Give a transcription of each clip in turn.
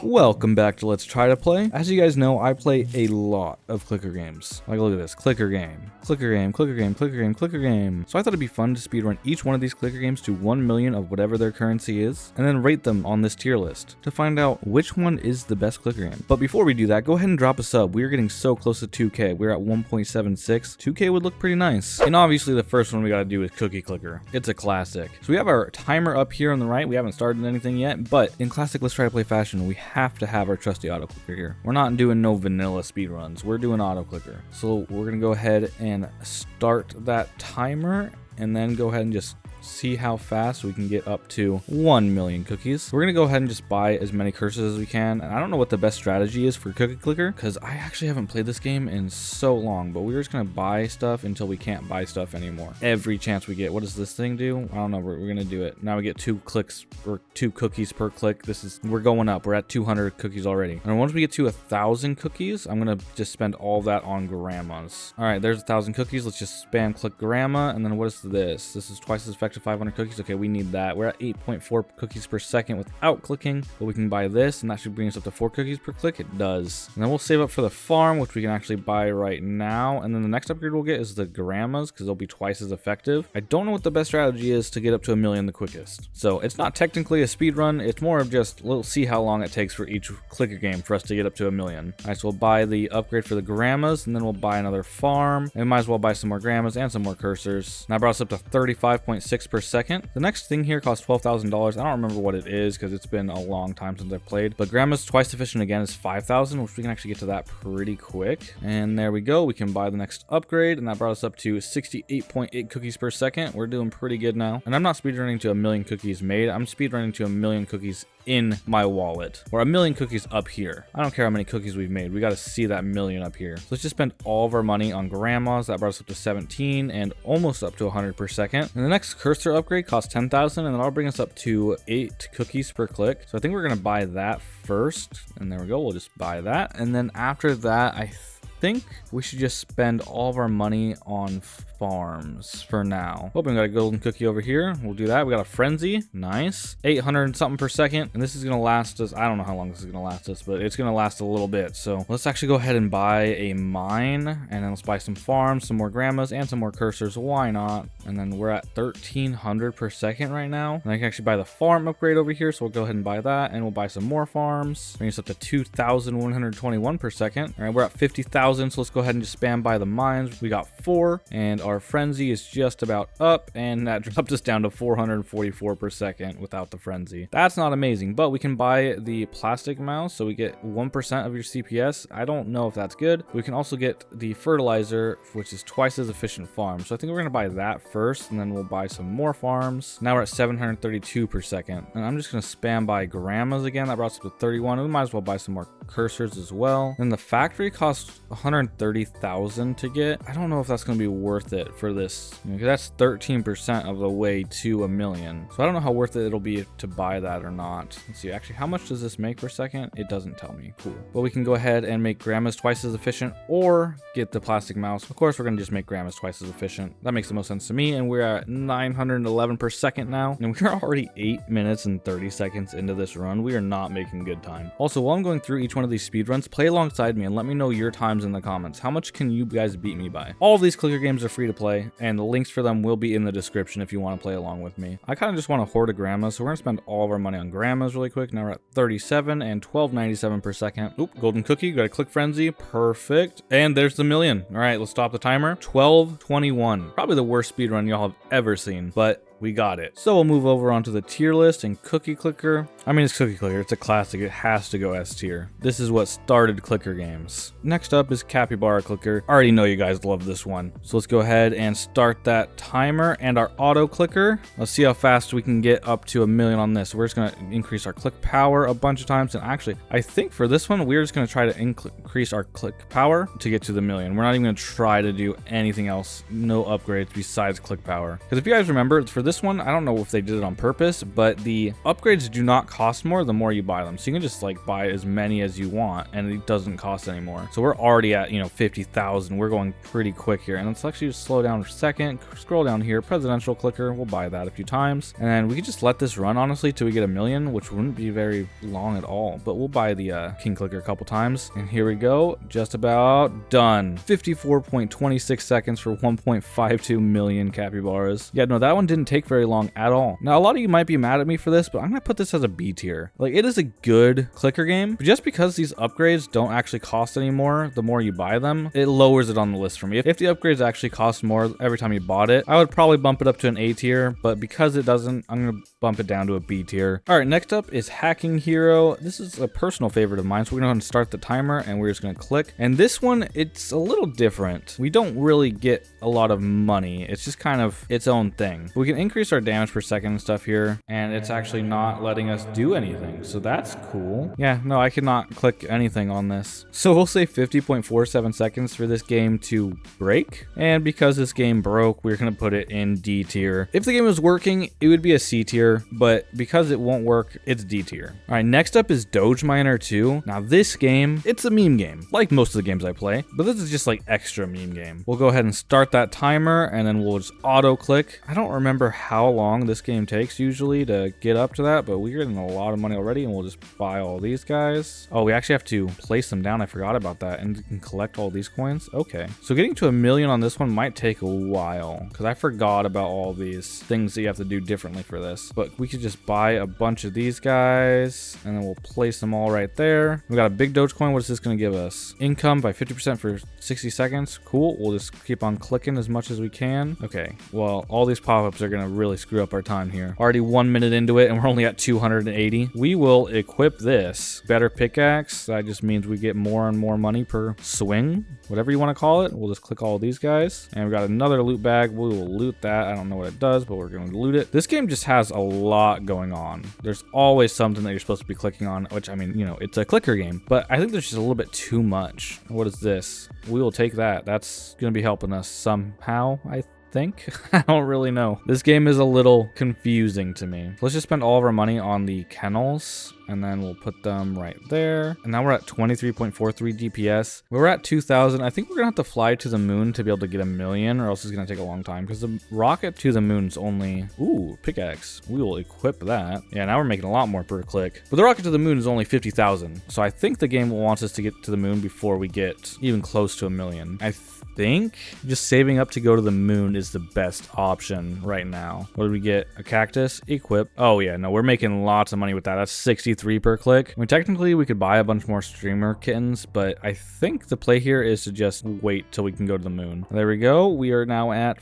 Welcome back to Let's Try to Play. As you guys know, I play a lot of clicker games. Like, look at this. Clicker game. Clicker game, clicker game, clicker game, clicker game. So I thought it'd be fun to speedrun each one of these clicker games to 1 million of whatever their currency is, and then rate them on this tier list to find out which one is the best clicker game. But before we do that, go ahead and drop a sub. We're getting so close to 2K. We're at 1.76. 2K would look pretty nice. And obviously the first one we gotta do is Cookie Clicker. It's a classic. So we have our timer up here on the right. We haven't started anything yet, but in classic Let's Try to Play fashion, we have to have our trusty auto clicker here. We're not doing no vanilla speedruns. We're doing auto clicker. So we're gonna go ahead and start that timer and then go ahead and just see how fast we can get up to 1 million cookies. We're gonna go ahead and just buy as many cursors as we can. And I don't know what the best strategy is for Cookie Clicker because I actually haven't played this game in so long, but we're just gonna buy stuff until we can't buy stuff anymore. Every chance we get. What does this thing do? I don't know. We're gonna do it. Now we get 2 clicks or 2 cookies per click. We're going up. We're at 200 cookies already. And once we get to 1,000 cookies, I'm gonna just spend all that on grandmas. All right, there's 1,000 cookies. Let's just spam click grandma. And then what is this? This is twice as effective 500 cookies. Okay, we need that. We're at 8.4 cookies per second without clicking, but we can buy this and that should bring us up to 4 cookies per click. It does. And then we'll save up for the farm, which we can actually buy right now. And then the next upgrade we'll get is the grandmas because they'll be twice as effective. I don't know what the best strategy is to get up to 1 million the quickest. So it's not technically a speed run. It's more of just we'll see how long it takes for each clicker game for us to get up to 1 million. All right, so we'll buy the upgrade for the grandmas and then we'll buy another farm and we might as well buy some more grandmas and some more cursors. Now brought us up to 35.6 per second. The next thing here costs $12,000. I don't remember what it is because it's been a long time since I've played. But grandma's twice efficient again is 5,000, which we can actually get to that pretty quick. And there we go. We can buy the next upgrade, and that brought us up to 68.8 cookies per second. We're doing pretty good now. And I'm not speedrunning to 1 million cookies made. I'm speedrunning to 1 million cookies in my wallet, or 1 million cookies up here. I don't care how many cookies we've made. We got to see that million up here. So let's just spend all of our money on grandmas. That brought us up to 17 and almost up to 100 per second. And the next cursor upgrade costs 10,000, and that'll bring us up to 8 cookies per click. So I think we're gonna buy that first, and there we go. We'll just buy that, and then after that, I think we should just spend all of our money on farms for now. Oh, we got a golden cookie over here. We'll do that. We got a frenzy. Nice. 800 and something per second. And this is going to last us. I don't know how long this is going to last us, but it's going to last a little bit. So let's actually go ahead and buy a mine. And then let's buy some farms, some more grandmas, and some more cursors. Why not? And then we're at 1,300 per second right now. And I can actually buy the farm upgrade over here. So we'll go ahead and buy that. And we'll buy some more farms. Bring us up to 2,121 per second. All right, we're at 50,000. So let's go ahead and just spam by the mines. We got 4. And our frenzy is just about up, and that dropped us down to 444 per second without the frenzy. That's not amazing, but we can buy the plastic mouse, so we get 1% of your CPS. I don't know if that's good. We can also get the fertilizer, which is twice as efficient farm. So I think we're gonna buy that first, and then we'll buy some more farms. Now we're at 732 per second, and I'm just gonna spam by grandmas again. That brought us up to 31. We might as well buy some more cursors as well. And the factory costs 130,000 to get. I don't know if that's gonna be worth it for this, because that's 13% of the way to 1 million. So I don't know how worth it it'll be to buy that or not. Let's see, actually, how much does this make per second? It doesn't tell me. Cool. But we can go ahead and make grandmas twice as efficient or get the plastic mouse. Of course, we're gonna just make grandmas twice as efficient. That makes the most sense to me. And we're at 911 per second now. And we're already 8 minutes and 30 seconds into this run. We are not making good time. Also, while I'm going through each one of these speed runs, play alongside me and let me know your times in the comments. How much can you guys beat me by? All of these clicker games are free to play, and the links for them will be in the description if you want to play along with me. I kind of just want to hoard a grandma, so we're going to spend all of our money on grandmas really quick. Now we're at 37 and 1297 per second. Oop, golden cookie, got a click frenzy. Perfect. And there's the million. All right, let's stop the timer. 12:21. Probably the worst speed run y'all have ever seen, but we got it. So we'll move over onto the tier list and Cookie Clicker. I mean, it's Cookie Clicker. It's a classic. It has to go S tier. This is what started clicker games. Next up is Capybara Clicker. I already know you guys love this one. So let's go ahead and start that timer and our auto clicker. Let's see how fast we can get up to 1 million on this. We're just going to increase our click power a bunch of times. And actually, I think for this one, we're just going to try to increase our click power to get to the million. We're not even going to try to do anything else. No upgrades besides click power. Because if you guys remember, for this this one, I don't know if they did it on purpose, but the upgrades do not cost more the more you buy them. So you can just like buy as many as you want and it doesn't cost anymore. So we're already at, 50,000. We're going pretty quick here. And let's actually just slow down for a second, scroll down here, presidential clicker. We'll buy that a few times. And then we could just let this run honestly till we get 1 million, which wouldn't be very long at all, but we'll buy the king clicker a couple times. And here we go. Just about done. 54.26 seconds for 1.52 million capybaras. Yeah, no, that one didn't take very long at all. Now, a lot of you might be mad at me for this, but I'm gonna put this as a B tier. Like, it is a good clicker game, but just because these upgrades don't actually cost anymore, the more you buy them, it lowers it on the list for me. If the upgrades actually cost more every time you bought it, I would probably bump it up to an A tier, but because it doesn't, I'm gonna bump it down to a B tier. All right, next up is Hacking Hero. This is a personal favorite of mine, so we're gonna start the timer and we're just gonna click. And this one, it's a little different. We don't really get a lot of money. It's just kind of its own thing. We can increase our damage per second and stuff here, and it's actually not letting us do anything, so that's cool. Yeah, no, I cannot click anything on this. So we'll say 50.47 seconds for this game to break, and because this game broke, we're gonna put it in D tier. If the game was working, it would be a C tier, but because it won't work, it's D tier. All right, next up is Doge Miner 2. Now this game, it's a meme game, like most of the games I play, but this is just like extra meme game. We'll go ahead and start that timer, and then we'll just auto click. I don't remember how long this game takes usually to get up to that, but we're getting a lot of money already, and we'll just buy all these guys. Oh, we actually have to place them down. I forgot about that, and you can collect all these coins. Okay, so getting to 1 million on this one might take a while because I forgot about all these things that you have to do differently for this, but we could just buy a bunch of these guys, and then we'll place them all right there. We got a big Dogecoin. What is this going to give us? Income by 50% for 60 seconds. Cool. We'll just keep on clicking as much as we can. Okay, well, all these pop-ups are going to really screw up our time here. Already 1 minute into it, and we're only at 280. We will equip this. Better pickaxe. That just means we get more and more money per swing, whatever you want to call it. We'll just click all these guys, and we got another loot bag. We will loot that. I don't know what it does, but we're going to loot it. This game just has a lot going on. There's always something that you're supposed to be clicking on, which, I mean, it's a clicker game, but I think there's just a little bit too much. What is this? We will take that. That's going to be helping us somehow, I think. I don't really know. This game is a little confusing to me. Let's just spend all of our money on the kennels, and then we'll put them right there. And now we're at 23.43 DPS. We're at 2,000. I think we're gonna have to fly to the moon to be able to get 1 million, or else it's gonna take a long time because the rocket to the moon's only, ooh, pickaxe. We will equip that. Yeah, now we're making a lot more per click. But the rocket to the moon is only 50,000. So I think the game wants us to get to the moon before we get even close to 1 million. I think just saving up to go to the moon is the best option right now. What did we get? A cactus? Equip. Oh yeah, no, we're making lots of money with that. That's 63 per click. I mean, technically we could buy a bunch more streamer kittens, but I think the play here is to just wait till we can go to the moon. There we go. We are now at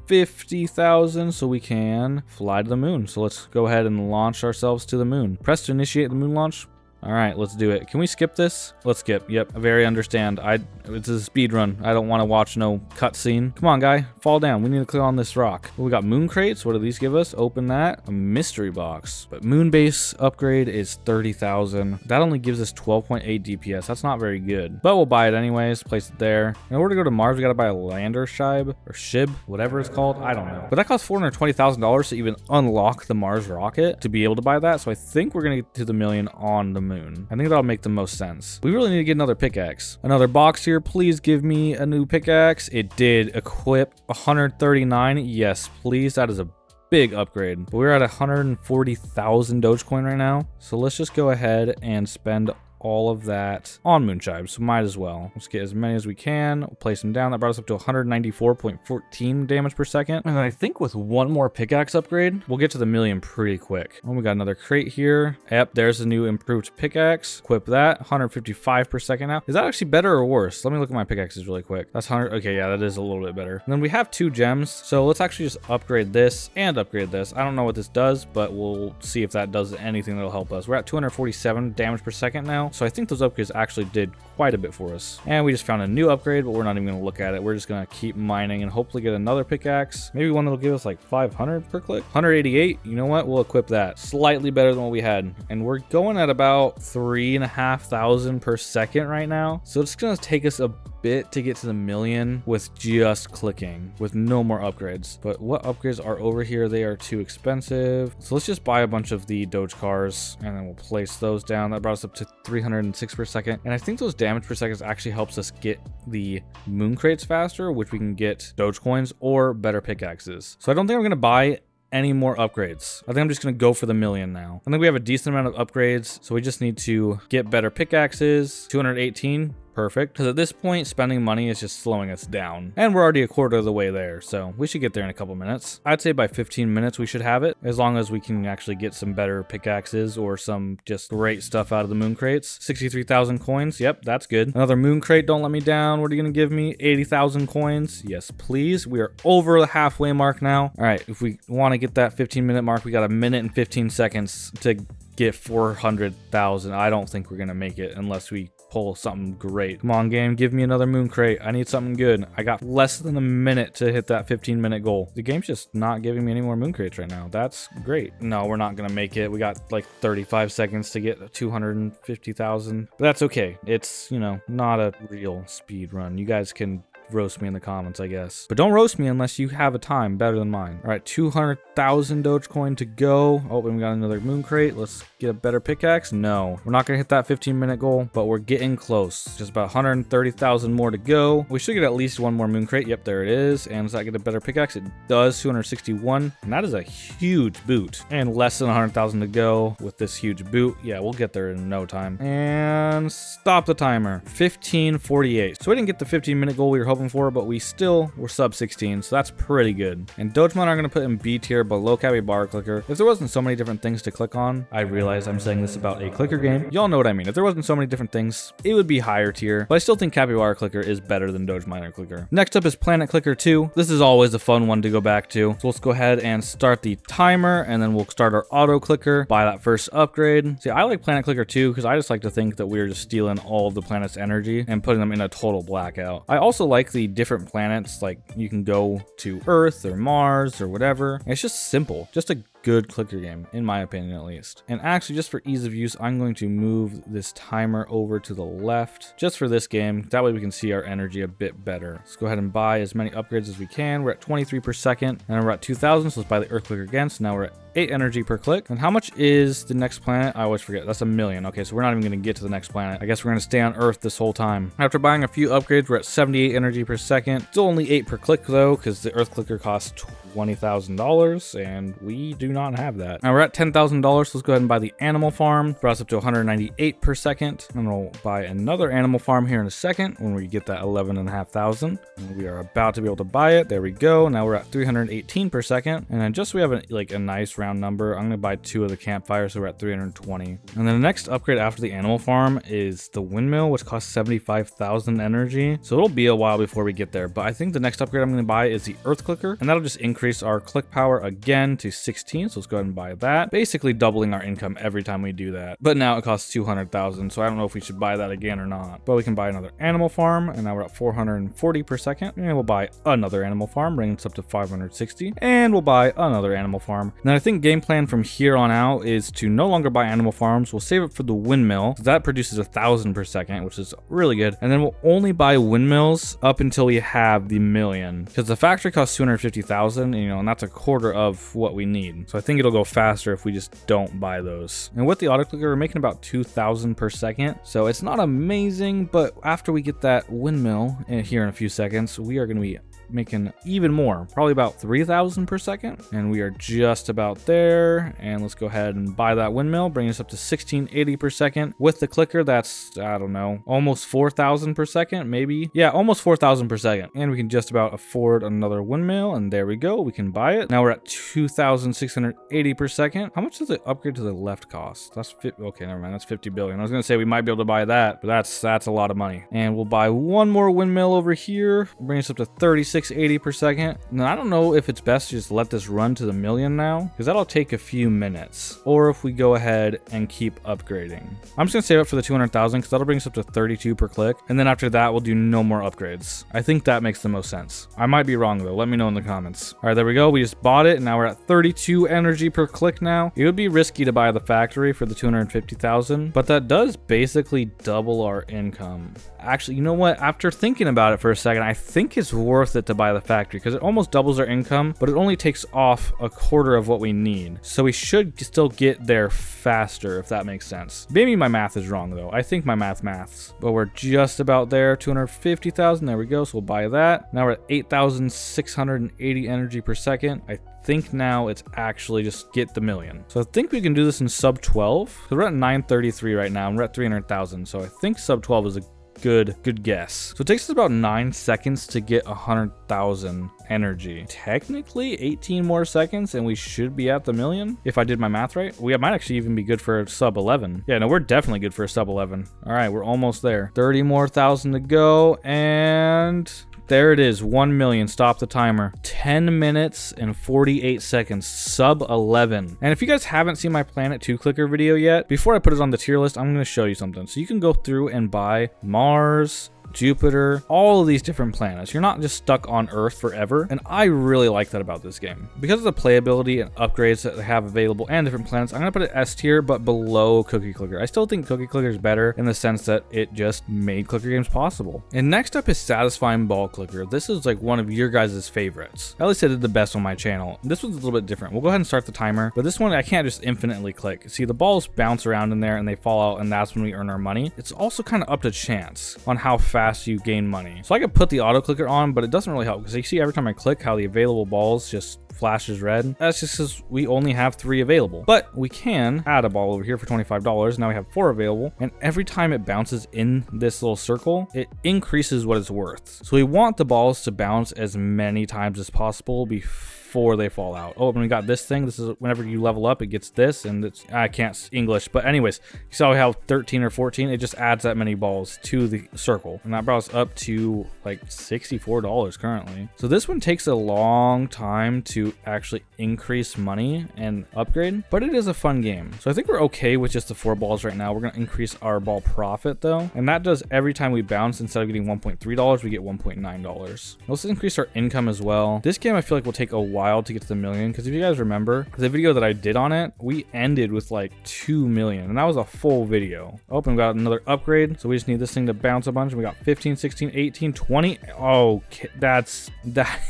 50,000, so we can fly to the moon. So let's go ahead and launch ourselves to the moon. Press to initiate the moon launch. All right, let's do it. Can we skip this? Let's skip. Yep, I very understand. It's a speed run. I don't want to watch no cutscene. Come on, guy, fall down. We need to click on this rock. Well, we got moon crates. What do these give us? Open that. A mystery box. But moon base upgrade is 30,000. That only gives us 12.8 DPS. That's not very good. But we'll buy it anyways. Place it there. In order to go to Mars, we got to buy a lander shib or shib, whatever it's called. I don't know. But that costs $420,000 to even unlock the Mars rocket to be able to buy that. So I think we're gonna get to the million on the moon. I think that'll make the most sense. We really need to get another pickaxe. Another box here. Please give me a new pickaxe. It did equip 139. Yes, please. That is a big upgrade. But we're at 140,000 Dogecoin right now. So let's just go ahead and spend all of that on moonchimes, so might as well. Let's get as many as we can. We'll place them down. That brought us up to 194.14 damage per second. And then I think with one more pickaxe upgrade, we'll get to the million pretty quick. Oh, we got another crate here. Yep, there's a new improved pickaxe. Equip that. 155 per second now. Is that actually better or worse? Let me look at my pickaxes really quick. That's 100. Okay, yeah, that is a little bit better. And then we have 2 gems. So let's actually just upgrade this and upgrade this. I don't know what this does, but we'll see if that does anything that'll help us. We're at 247 damage per second now. So I think those upgrades actually did quite a bit for us. And we just found a new upgrade, but we're not even going to look at it. We're just going to keep mining and hopefully get another pickaxe. Maybe one that'll give us like 500 per click. 188. You know what? We'll equip that. Slightly better than what we had. And we're going at about 3,500 per second right now. So it's going to take us a bit to get to the million with just clicking, with no more upgrades. But what upgrades are over here? They are too expensive. So let's just buy a bunch of the Doge cars and then we'll place those down. That brought us up to 306 per second. And I think those damage per seconds actually helps us get the moon crates faster, which we can get Doge coins or better pickaxes. So I don't think I'm going to buy any more upgrades. I think I'm just going to go for the million now. I think we have a decent amount of upgrades, so we just need to get better pickaxes. 218. Perfect, because at this point spending money is just slowing us down, and we're already a quarter of the way there, so we should get there in a couple minutes. I'd say by 15 minutes we should have it, as long as we can actually get some better pickaxes or some just great stuff out of the moon crates. 63,000 coins, yep, that's good. Another moon crate, don't let me down. What are you gonna give me? 80,000 coins, yes please. We are over the halfway mark now. All right, if we want to get that 15-minute mark, we got a minute and 15 seconds to get 400,000. I don't think we're gonna make it unless we pull something great. Come on, game, give me another moon crate. I need something good. I got less than a minute to hit that 15-minute goal. The game's just not giving me any more moon crates right now. That's great. No, we're not gonna make it. We got like 35 seconds to get 250,000. But that's okay. It's, you know, not a real speed run. You guys can roast me in the comments, I guess, but don't roast me unless you have a time better than mine. All right, 200,000 Dogecoin to go. Oh, and we got another moon crate. Let's get a better pickaxe. No, we're not gonna hit that 15-minute goal, but we're getting close. Just about 130,000 more to go. We should get at least one more moon crate. Yep, there it is. And does that get a better pickaxe? It does. 261, and that is a huge boot. And less than 100,000 to go with this huge boot. Yeah, we'll get there in no time. And stop the timer. 15:48. So we didn't get the 15-minute goal we were hoping for, but we still were sub 16, so that's pretty good. And Doge Miner I'm going to put in B tier below Capybara Clicker. If there wasn't so many different things to click on, I realize I'm saying this about a clicker game. Y'all know what I mean. If there wasn't so many different things, it would be higher tier, but I still think Capybara Clicker is better than Doge Miner Clicker. Next up is Planet Clicker 2. This is always a fun one to go back to. So let's go ahead and start the timer, and then we'll start our auto clicker, buy that first upgrade. See, I like Planet Clicker 2 because I just like to think that we're just stealing all of the planet's energy and putting them in a total blackout. I also like the different planets, like you can go to Earth or Mars or whatever. It's just simple, just a good clicker game, in my opinion at least. And actually, just for ease of use, I'm going to move this timer over to the left just for this game. That way we can see our energy a bit better. Let's go ahead and buy as many upgrades as we can. We're at 23 per second, and we're at 2,000, so let's buy the Earth clicker again. So now we're at 8 energy per click. And how much is the next planet? I always forget. That's 1 million. Okay, so we're not even going to get to the next planet. I guess we're going to stay on Earth this whole time. After buying a few upgrades, we're at 78 energy per second. Still only 8 per click though, because the Earth clicker costs $20,000, and we do not have that. Now we're at $10,000. So let's go ahead and buy the animal farm. Brought us up to 198 per second. And we'll buy another animal farm here in a second when we get that 11,500. And we are about to be able to buy it. There we go. Now we're at 318 per second. And then just so we have a nice round number, I'm gonna buy 2 of the campfires, so we're at 320. And then the next upgrade after the animal farm is the windmill, which costs 75,000 energy. So it'll be a while before we get there. But I think the next upgrade I'm gonna buy is the earth clicker, and that'll just increase our click power again to 16. So let's go ahead and buy that. Basically doubling our income every time we do that. But now it costs 200,000, so I don't know if we should buy that again or not. But we can buy another animal farm, and now we're at 440 per second. And we'll buy another animal farm, bringing us up to 560. And we'll buy another animal farm. Now I think game plan from here on out is to no longer buy animal farms. We'll save it for the windmill. That produces 1,000 per second, which is really good. And then we'll only buy windmills up until we have the million, because the factory costs 250,000, and that's a quarter of what we need. So I think it'll go faster if we just don't buy those. And with the auto clicker, we're making about 2,000 per second. So it's not amazing, but after we get that windmill here in a few seconds, we are going to be making even more, probably about 3,000 per second, and we are just about there. And let's go ahead and buy that windmill, bring us up to 1680 per second. With the clicker, that's, I don't know, almost 4,000 per second, maybe. Yeah, almost 4,000 per second. And we can just about afford another windmill, and there we go, we can buy it. Now we're at 2,680 per second. How much does the upgrade to the left cost? That's okay, never mind, that's 50 billion. I was gonna say we might be able to buy that, but that's a lot of money. And we'll buy one more windmill over here, bring us up to 36 680 per second. Now, I don't know if it's best to just let this run to the million now, because that'll take a few minutes, or if we go ahead and keep upgrading. I'm just gonna save up for the 200,000 because that'll bring us up to 32 per click, and then after that we'll do no more upgrades. I think that makes the most sense. I might be wrong though, let me know in the comments. All right, there we go. We just bought it and now we're at 32 energy per click now. It would be risky to buy the factory for the 250,000, but that does basically double our income. Actually, you know what? After thinking about it for a second, I think it's worth it to buy the factory because it almost doubles our income, but it only takes off a quarter of what we need. So we should still get there faster, if that makes sense. Maybe my math is wrong though. I think my maths, but we're just about there. 250,000. There we go. So we'll buy that. Now we're at 8,680 energy per second. I think now it's actually just get the million. So I think we can do this in sub 12 because we're at 933 right now and we're at 300,000. So I think sub 12 is a good guess. So it takes us about 9 seconds to get 100,000 energy. Technically 18 more seconds and we should be at the million if I did my math right. We might actually even be good for a sub 11. Yeah, no, we're definitely good for a sub 11. All right, we're almost there. 30 more thousand to go, and there it is, 1 million. Stop the timer. 10 minutes and 48 seconds, sub 11. And if you guys haven't seen my Planet 2 clicker video yet, before I put it on the tier list, I'm going to show you something. So you can go through and buy Mars, Jupiter, all of these different planets. You're not just stuck on Earth forever, and I really like that about this game. Because of the playability and upgrades that they have available and different planets, I'm gonna put it S tier, but below Cookie Clicker. I still think Cookie Clicker is better in the sense that it just made clicker games possible. And next up is Satisfying Ball Clicker. This is like one of your guys' favorites. At least I did the best on my channel. This one's a little bit different. We'll go ahead and start the timer, but this one I can't just infinitely click. See, the balls bounce around in there and they fall out, and that's when we earn our money. It's also kind of up to chance on how fast you gain money. So I could put the auto clicker on, but it doesn't really help because you see every time I click how the available balls just flashes red. That's just because we only have 3 available, but we can add a ball over here for $25. Now we have 4 available, and every time it bounces in this little circle, it increases what it's worth. So we want the balls to bounce as many times as possible before they fall out. Oh, and we got this thing. This is whenever you level up, it gets this, and it's, I can't English, but anyways, you saw we have 13 or 14. It just adds that many balls to the circle, and that brought us up to like $64 currently. So this one takes a long time to actually increase money and upgrade, but it is a fun game. So I think we're okay with just the 4 balls right now. We're going to increase our ball profit though, and that does every time we bounce. Instead of getting $1.3, we get $1.9. Let's increase our income as well. This game I feel like will take a while to get to the million, because if you guys remember the video that I did on it, we ended with like 2 million, and that was a full video. Oh, and we got another upgrade, so we just need this thing to bounce a bunch, and we got 15, 16, 18, 20. Oh, that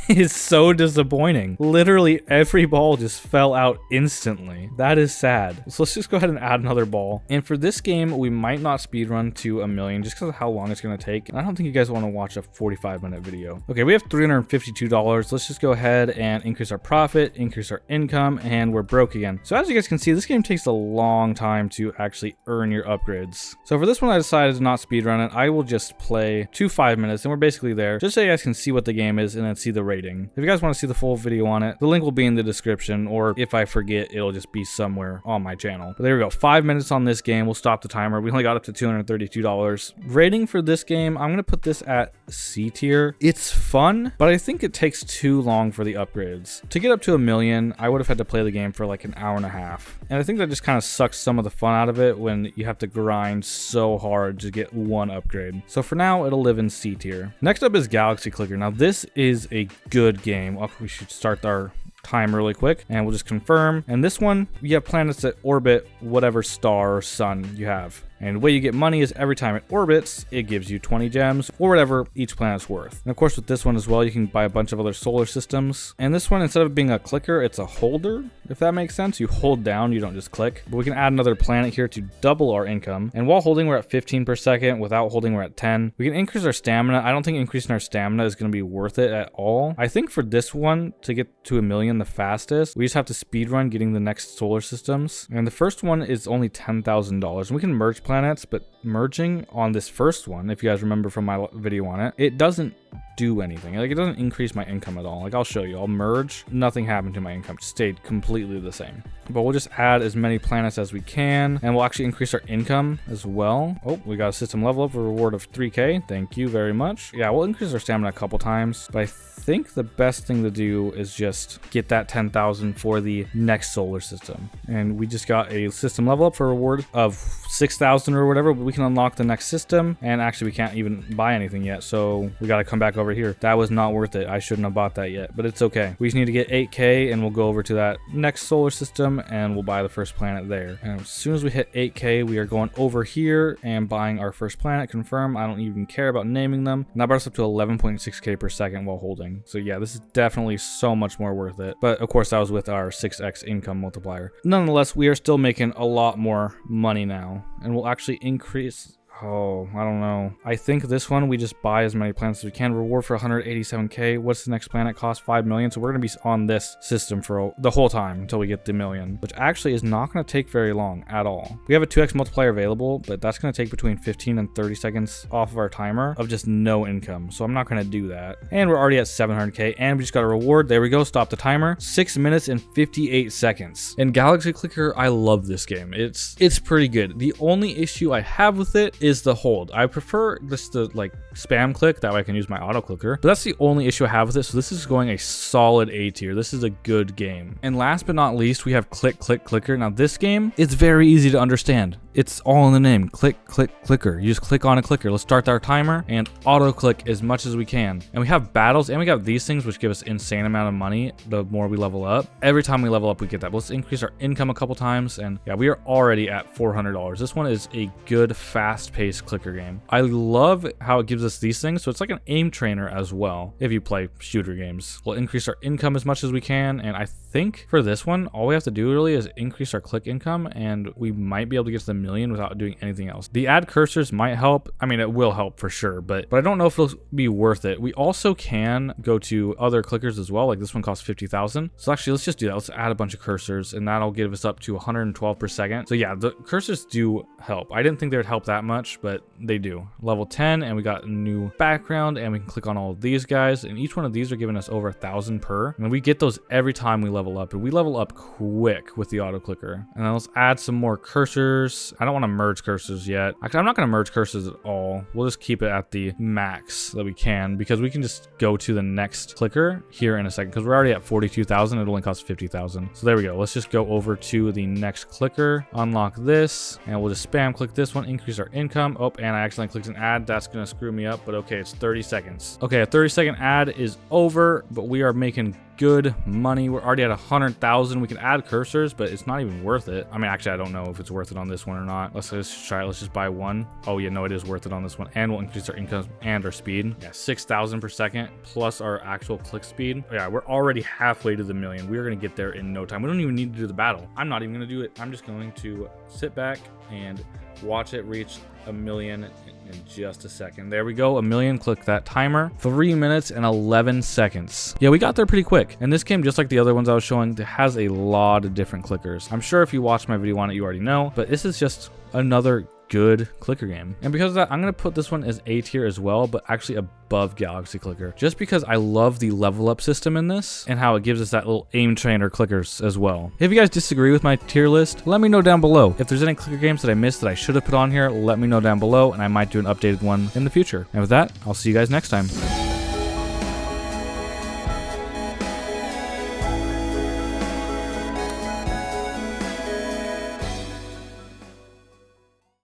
is so disappointing. Literally every ball just fell out instantly. That is sad. So let's just go ahead and add another ball, and for this game we might not speedrun to a million just because of how long it's going to take, and I don't think you guys want to watch a 45-minute video. Okay, we have $352. Let's just go ahead and increase our profit, increase our income, and we're broke again. So as you guys can see, this game takes a long time to actually earn your upgrades. So for this one, I decided to not speedrun it. I will just play to 5 minutes, and we're basically there, just so you guys can see what the game is and then see the rating. If you guys want to see the full video on it, the link will be in the description, or if I forget, it'll just be somewhere on my channel. But there we go, 5 minutes on this game. We'll stop the timer. We only got up to $232. Rating for this game, I'm gonna put this at C tier. It's fun, but I think it takes too long for the upgrades. To get up to a million, I would have had to play the game for like an hour and a half. And I think that just kind of sucks some of the fun out of it when you have to grind so hard to get one upgrade. So for now, it'll live in C tier. Next up is Galaxy Clicker. Now this is a good game. Oh, we should start our time really quick, and we'll just confirm. And this one, you have planets that orbit whatever star or sun you have. And the way you get money is every time it orbits, it gives you 20 gems or whatever each planet's worth. And of course with this one as well, you can buy a bunch of other solar systems. And this one, instead of being a clicker, it's a holder, if that makes sense. You hold down, you don't just click. But we can add another planet here to double our income. And while holding, we're at 15 per second. Without holding, we're at 10. We can increase our stamina. I don't think increasing our stamina is going to be worth it at all. I think for this one, to get to a million the fastest, we just have to speedrun getting the next solar systems. And the first one is only $10,000. And we can merge planets, but merging on this first one, if you guys remember from my video on it, it doesn't do anything. Like, it doesn't increase my income at all. Like, I'll show you. I'll merge. Nothing happened to my income. It stayed completely the same. But we'll just add as many planets as we can, and we'll actually increase our income as well. Oh, we got a system level up, a reward of 3K. Thank you very much. Yeah, we'll increase our stamina a couple times, but I think the best thing to do is just get that 10,000 for the next solar system. And we just got a system level up for a reward of 6,000 or whatever, but we can unlock the next system, and actually we can't even buy anything yet, so we got to come back over here. That was not worth it. I shouldn't have bought that yet, but it's okay. We just need to get 8K, and we'll go over to that next solar system, and we'll buy the first planet there. And as soon as we hit 8K, we are going over here and buying our first planet. Confirm. I don't even care about naming them. And that brought us up to 11.6K per second while holding. So yeah, this is definitely so much more worth it. But of course, that was with our 6x income multiplier. Nonetheless, we are still making a lot more money now, and we'll actually increase. Oh, I don't know. I think this one, we just buy as many planets as we can. Reward for 187K. What's the next planet cost? 5 million. So we're going to be on this system for the whole time until we get the million, which actually is not going to take very long at all. We have a 2x multiplier available, but that's going to take between 15 and 30 seconds off of our timer of just no income. So I'm not going to do that. And we're already at 700K, and we just got a reward. There we go. Stop the timer. 6 minutes and 58 seconds. In Galaxy Clicker, I love this game. It's pretty good. The only issue I have with it is the hold. I prefer just to like spam click, that way I can use my auto clicker, but that's the only issue I have with it. So this is going a solid A tier. This is a good game. And last but not least, we have click click clicker. Now this game, it's very easy to understand. It's all in the name. Click click clicker. You just click on a clicker. Let's start our timer and auto click as much as we can. And we have battles, and we got these things which give us insane amount of money the more we level up. Every time we level up, we get that. But let's increase our income a couple times, and yeah, we are already at $400. This one is a good fast-paced clicker game. I love how it gives us these things. So it's like an aim trainer as well if you play shooter games. We'll increase our income as much as we can, and I think for this one, all we have to do really is increase our click income, and we might be able to get to the million without doing anything else. The add cursors might help. I mean, it will help for sure, but I don't know if it'll be worth it. We also can go to other clickers as well. Like this one costs 50,000. So actually, let's just do that. Let's add a bunch of cursors, and that'll give us up to 112 per second. So yeah, the cursors do help. I didn't think they would help that much, but they do. Level 10, and we got a new background, and we can click on all of these guys, and each one of these are giving us over 1,000 per, and we get those every time we level up, and we level up quick with the auto clicker. And then let's add some more cursors. I don't want to merge cursors yet. Actually, I'm not going to merge cursors at all. We'll just keep it at the max that we can, because we can just go to the next clicker here in a second, because we're already at 42,000. It only costs 50,000. So there we go. Let's just go over to the next clicker, unlock this, and we'll just spam click this one, increase our income. Oh, and I accidentally clicked an ad. That's going to screw me up, but okay, it's 30 seconds. Okay, a 30-second ad is over, but we are making good money. We're already at 100,000. We can add cursors, but it's not even worth it. I mean, actually, I don't know if it's worth it on this one or not. Let's just try it. Let's just buy one. Oh yeah, no, it is worth it on this one. And we'll increase our income and our speed. Yeah, 6,000 per second plus our actual click speed. Yeah, we're already halfway to the million. We're going to get there in no time. We don't even need to do the battle. I'm not even going to do it. I'm just going to sit back and watch it reach a million in just a second. There we go, a million. Click that timer. 3 minutes and 11 seconds. Yeah, we got there pretty quick. And this game, just like the other ones I was showing, it has a lot of different clickers. I'm sure if you watched my video on it, you already know, but this is just another good clicker game. And because of that, I'm going to put this one as A tier as well, but actually above Galaxy Clicker, just because I love the level up system in this and how it gives us that little aim trainer clickers as well. If you guys disagree with my tier list, let me know down below. If there's any clicker games that I missed that I should have put on here, let me know down below, and I might do an updated one in the future. And with that, I'll see you guys next time.